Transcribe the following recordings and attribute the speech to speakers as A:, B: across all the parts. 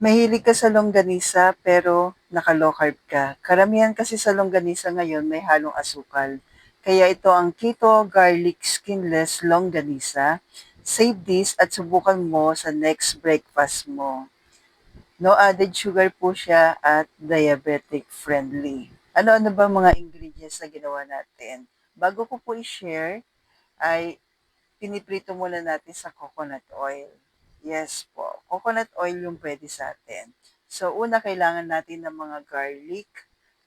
A: Mahilig ka sa longganisa pero naka-low carb ka. Karamihan kasi sa longganisa ngayon may halong asukal. Kaya ito ang keto garlic skinless longganisa. Save this at subukan mo sa next breakfast mo. No added sugar po siya at diabetic friendly. Ano-ano ba mga ingredients na ginawa natin? Bago ko po i-share, ay piniprito muna natin sa coconut oil. Yes po, coconut oil yung pwede sa atin. So, una kailangan natin ng mga garlic,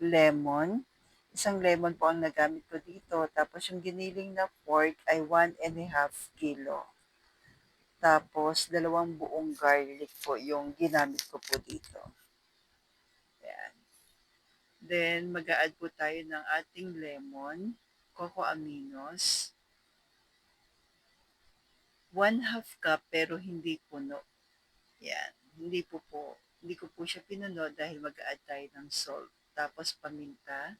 A: lemon. Isang lemon po ang nagamit ko dito. Tapos yung giniling na pork ay 1.5 kilo. Tapos, 2 buong garlic po yung ginamit ko po dito. Ayan. Then, mag-a-add po tayo ng ating lemon, coco aminos, 1/2 cup pero hindi puno. Yan. Hindi ko po siya pinuno dahil mag-a-add tayo ng salt. Tapos paminta.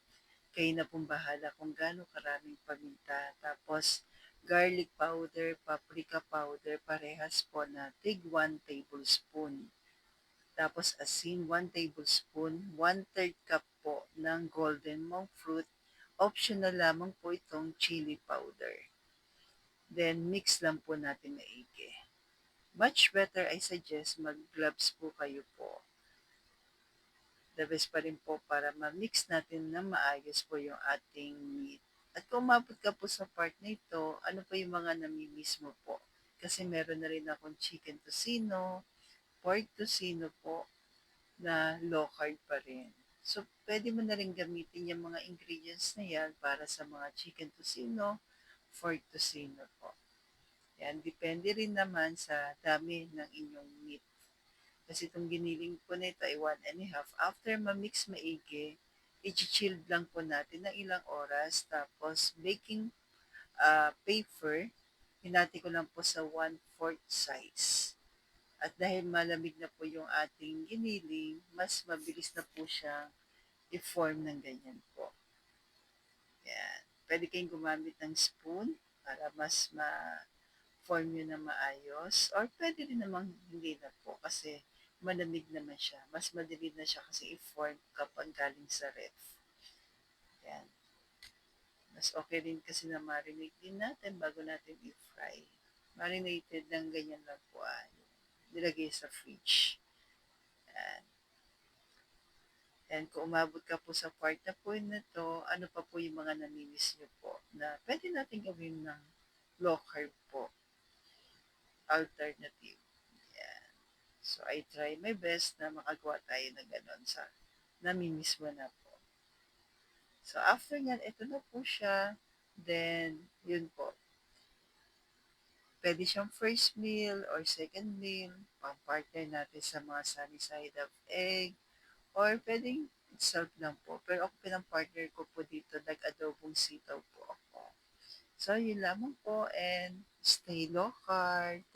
A: Kayo na pong bahala kung gaano karaming paminta. Tapos garlic powder, paprika powder, parehas po na tig 1 tablespoon. Tapos asin 1 tablespoon, 1/3 cup po ng golden monk fruit. Optional lamang po itong chili powder. Then mix lang po natin maigi. Much better, I suggest mag-gloves po kayo po. The best pa rin po para ma-mix natin na maayos po yung ating meat. At kung umabot ka po sa part na ito, ano pa yung mga namimiss mo po? Kasi meron na rin akong chicken tocino, pork tocino po, na low carb pa rin. So, pwede mo na rin gamitin yung mga ingredients na yan para sa mga chicken tocino, pork tocino po. Yan, depende rin naman sa dami ng inyong meat. Kasi itong giniling po nito ay 1.5. After ma-mix maigi, i-chilled lang po natin ng ilang oras. Tapos, baking paper, hinati ko lang po sa 1/4 size. At dahil malamig na po yung ating giniling, mas mabilis na po siyang i-form ng ganyan po. Yan. Pwede kayong gumamit ng spoon para mas ma-form nyo na maayos. Or pwede rin namang hindi na po kasi malamig naman siya. Mas madali na siya kasi i-form kapag galing sa ref. Yan. Mas okay rin kasi na marinate din natin bago natin i-fry. Marinated ng ganyan lang po nilagay sa fridge. Yan. And kung umabot ka po sa part na po na to, ano pa po yung mga namimiss nyo po na pwede natin gawin ng low carb po. Alternative. Yan. So, I try my best na makagawa tayo ng ganon sa namimiss mo na po. So, after nyan, ito na po siya. Then, yun po. Pwede siyang first meal or second meal. Pang-partner natin sa mga sunny side of egg. Or pwedeng itself lang po. Pero ako pinang-partner ko po dito, nag-adobong sitaw po ako. So, yun lamang po and stay low carb.